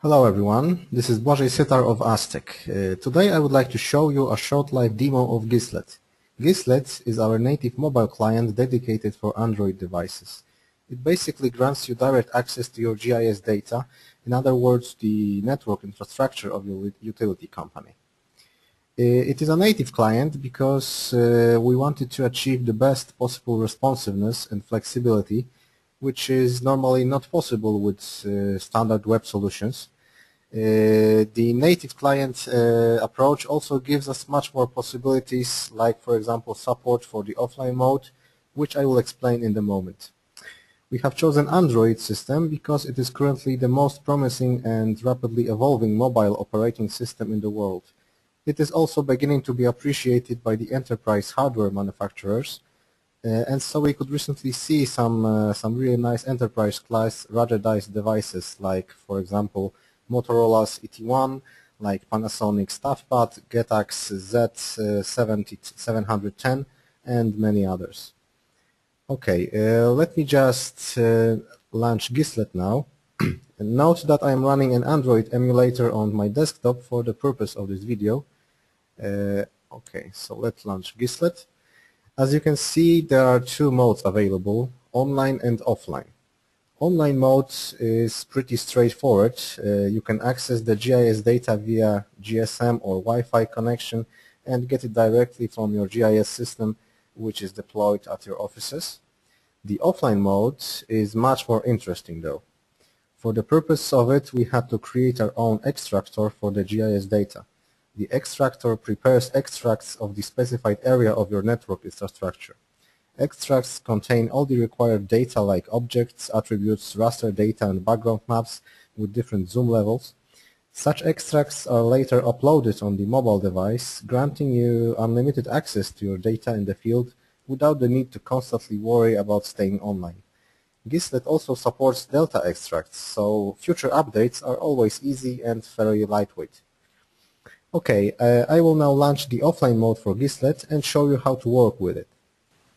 Hello everyone, this is Błażej Sitar of Aztec. Today I would like to show you a short live demo of Gislet. Gislet is our native mobile client dedicated for Android devices. It basically grants you direct access to your GIS data, in other words, the network infrastructure of your utility company. It is a native client because we wanted to achieve the best possible responsiveness and flexibility, which is normally not possible with standard web solutions. The native client approach also gives us much more possibilities, like for example support for the offline mode, which I will explain in a moment. We have chosen Android system because it is currently the most promising and rapidly evolving mobile operating system in the world. It is also beginning to be appreciated by the enterprise hardware manufacturers, and so we could recently see some really nice enterprise class ruggedized devices, like for example Motorola's ET1, like Panasonic's ToughPad, Getacs Z710, and many others. Okay, let me just launch Gislet now. And note that I am running an Android emulator on my desktop for the purpose of this video. Okay, so let's launch Gislet. As you can see, there are two modes available, online and offline. Online mode is pretty straightforward. You can access the GIS data via GSM or Wi-Fi connection and get it directly from your GIS system, which is deployed at your offices. The offline mode is much more interesting though. For the purpose of it, we had to create our own extractor for the GIS data. The extractor prepares extracts of the specified area of your network infrastructure. Extracts contain all the required data like objects, attributes, raster data, and background maps with different zoom levels. Such extracts are later uploaded on the mobile device, granting you unlimited access to your data in the field without the need to constantly worry about staying online. Gislet also supports delta extracts, so future updates are always easy and very lightweight. Okay, I will now launch the offline mode for Gislet and show you how to work with it.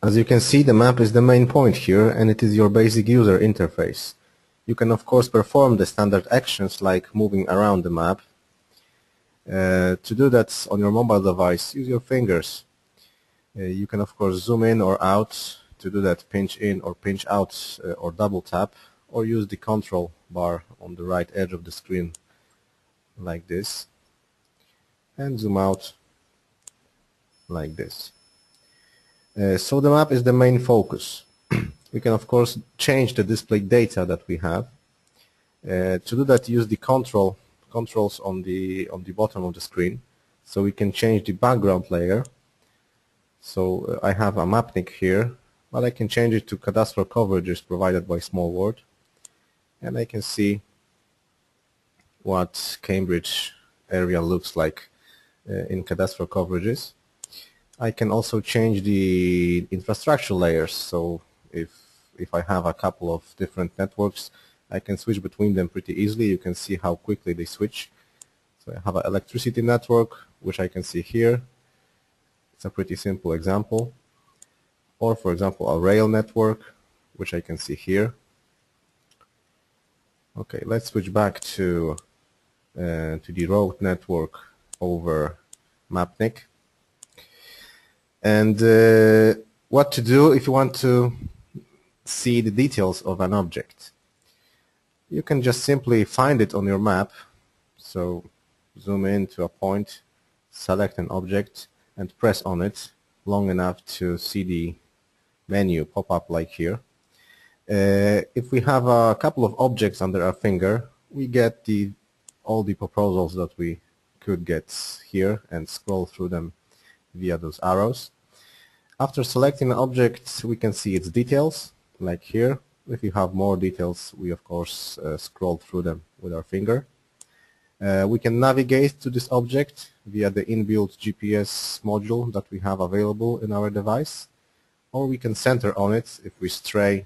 As you can see, the map is the main point here, and it is your basic user interface. You can of course perform the standard actions like moving around the map. To do that on your mobile device, use your fingers. You can of course zoom in or out. To do that, pinch in or pinch out or double tap, or use the control bar on the right edge of the screen like this, and zoom out like this. So the map is the main focus. We can of course change the display data that we have. To do that, use the controls on the bottom of the screen. So we can change the background layer. So I have a mapnik here, but I can change it to cadastral coverages provided by Small World, and I can see what Cambridge area looks like in cadastral coverages. I can also change the infrastructure layers, so if I have a couple of different networks, I can switch between them pretty easily. You can see how quickly they switch. So I have an electricity network, which I can see here. It's a pretty simple example. Or for example a rail network, which I can see here. Okay, let's switch back to the road network over mapnik. And what to do if you want to see the details of an object. You can just simply find it on your map. So zoom in to a point, select an object, and press on it long enough to see the menu pop up like here. If we have a couple of objects under our finger, we get all the proposals that we could get here and scroll through them via those arrows. After selecting an object, we can see its details, like here. If you have more details, we of course scroll through them with our finger. We can navigate to this object via the inbuilt GPS module that we have available in our device, or we can center on it. If we stray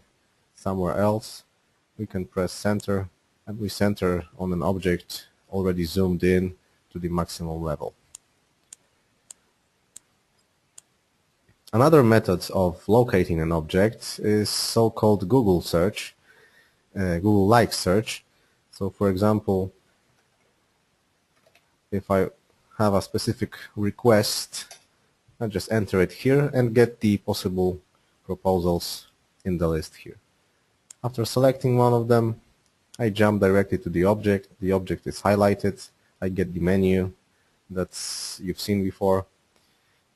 somewhere else, we can press center, and we center on an object already zoomed in to the maximum level. Another method of locating an object is so-called Google search, Google-like search. So for example, if I have a specific request, I just enter it here and get the possible proposals in the list here. After selecting one of them, I jump directly to the object. The object is highlighted. I get the menu that you've seen before.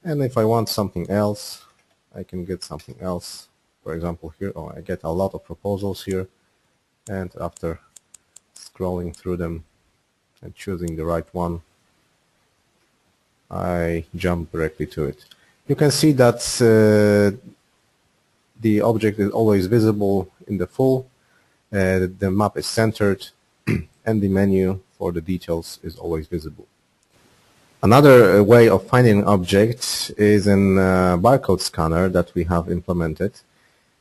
And if I want something else, I can get something else. For example, here, I get a lot of proposals here. And after scrolling through them and choosing the right one, I jump directly to it. You can see that the object is always visible in the full. The map is centered and the menu for the details is always visible. Another way of finding an object is an barcode scanner that we have implemented.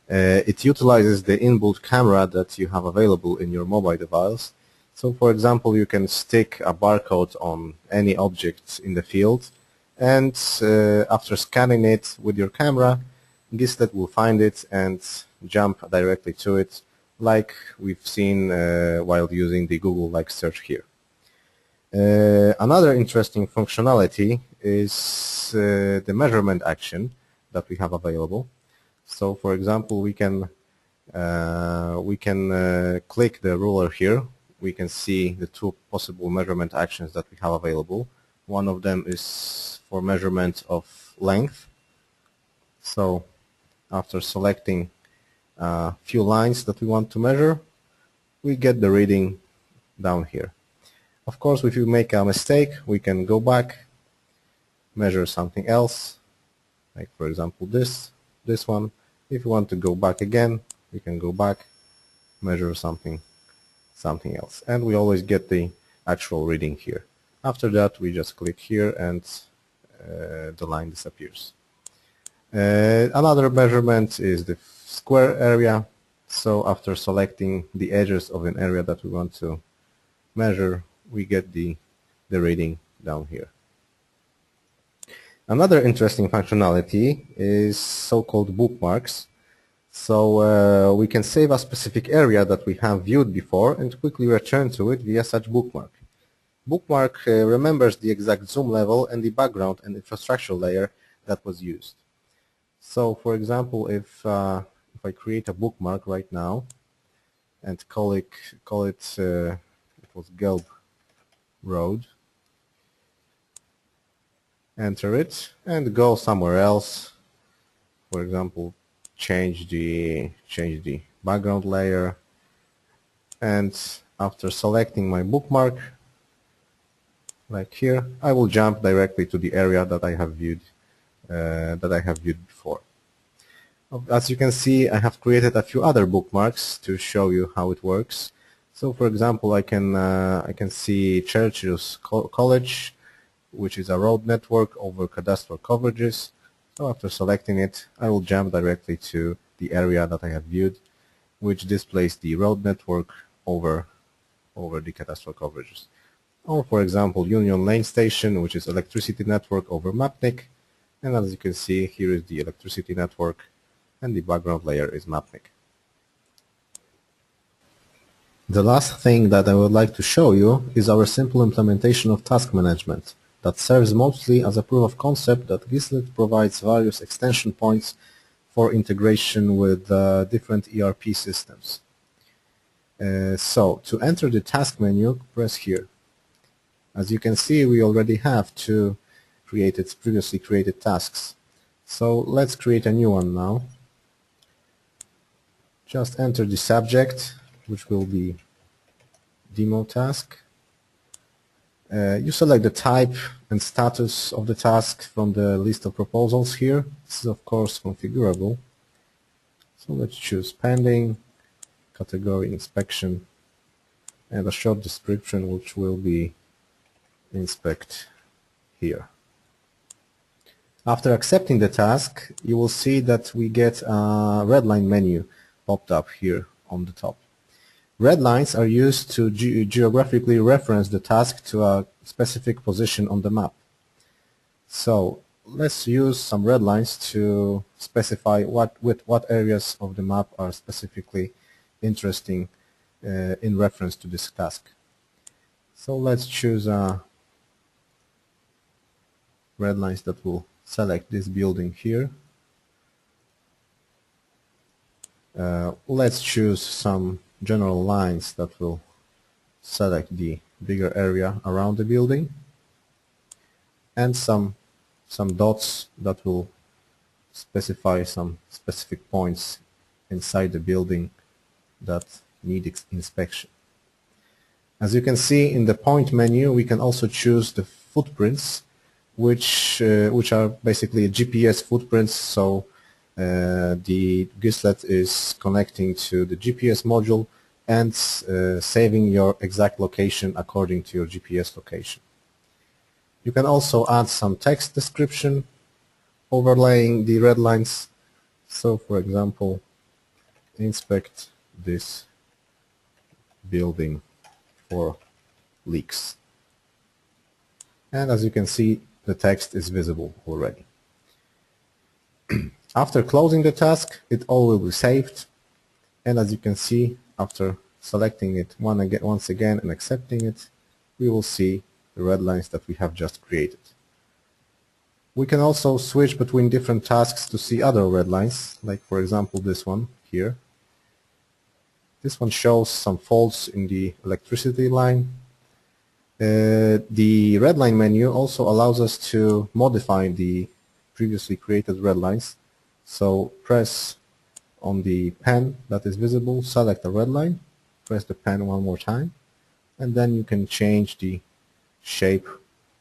It utilizes the inbuilt camera that you have available in your mobile device. So for example, you can stick a barcode on any object in the field, and after scanning it with your camera, Gislet will find it and jump directly to it, like we've seen while using the Google-like search here. Another interesting functionality is the measurement action that we have available. So for example, we can click the ruler here. We can see the two possible measurement actions that we have available. One of them is for measurement of length. So after selecting a few lines that we want to measure, we get the reading down here. Of course, if you make a mistake, we can go back, measure something else, like for example this one. If you want to go back again, we can go back, measure something else, and we always get the actual reading here. After that, we just click here and the line disappears. Another measurement is the square area. So after selecting the edges of an area that we want to measure, we get the reading down here. Another interesting functionality is so-called bookmarks. So we can save a specific area that we have viewed before and quickly return to it via such bookmark. Bookmark remembers the exact zoom level and the background and infrastructure layer that was used. So for example, if I create a bookmark right now and call it was Gelb Road, enter it and go somewhere else. For example, change the background layer, and after selecting my bookmark, like here, I will jump directly to the area that I have viewed before. As you can see, I have created a few other bookmarks to show you how it works. So for example, I can see Churchill's College, which is a road network over cadastral coverages. So after selecting it, I will jump directly to the area that I have viewed, which displays the road network over the cadastral coverages. Or for example, Union Lane Station, which is electricity network over Mapnik. And as you can see, here is the electricity network and the background layer is Mapnik. The last thing that I would like to show you is our simple implementation of task management that serves mostly as a proof of concept that Gislet provides various extension points for integration with different ERP systems. So to enter the task menu, press here. As you can see, we already have two previously created tasks. So let's create a new one now. Just enter the subject, which will be demo task. You select the type and status of the task from the list of proposals here. This is of course configurable. So let's choose pending, category inspection, and a short description which will be inspect here. After accepting the task, you will see that we get a red line menu popped up here on the top. Red lines are used to geographically reference the task to a specific position on the map. So let's use some red lines to specify what areas of the map are specifically interesting in reference to this task. So let's choose a red lines that will select this building here. Let's choose some general lines that will select the bigger area around the building, and some dots that will specify some specific points inside the building that need inspection. As you can see in the point menu, we can also choose the footprints, which are basically GPS footprints. So the Gislet is connecting to the GPS module and saving your exact location according to your GPS location. You can also add some text description overlaying the red lines. So for example, inspect this building for leaks. And as you can see, the text is visible already. After closing the task, it all will be saved. And as you can see, after selecting it once again and accepting it, we will see the red lines that we have just created. We can also switch between different tasks to see other red lines, like for example this one here. This one shows some faults in the electricity line. The red line menu also allows us to modify the previously created red lines. So press on the pen that is visible, select the red line, press the pen one more time, and then you can change the shape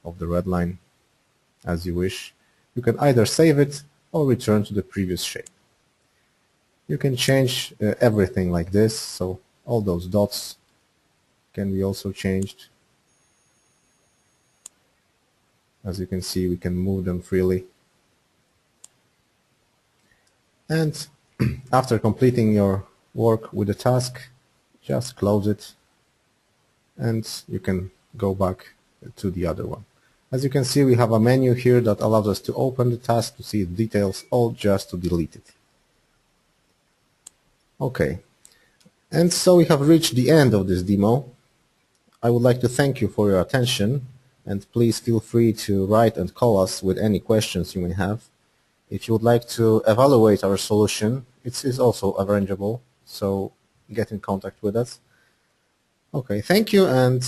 of the red line as you wish. You can either save it or return to the previous shape. You can change everything like this, so all those dots can be also changed. As you can see, we can move them freely. And after completing your work with the task, just close it and you can go back to the other one. As you can see, we have a menu here that allows us to open the task, to see the details, or just to delete it. Okay, and so we have reached the end of this demo. I would like to thank you for your attention, and please feel free to write and call us with any questions you may have. If you would like to evaluate our solution, it is also arrangeable, so get in contact with us. Okay, thank you, and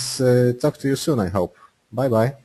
talk to you soon, I hope. Bye-bye.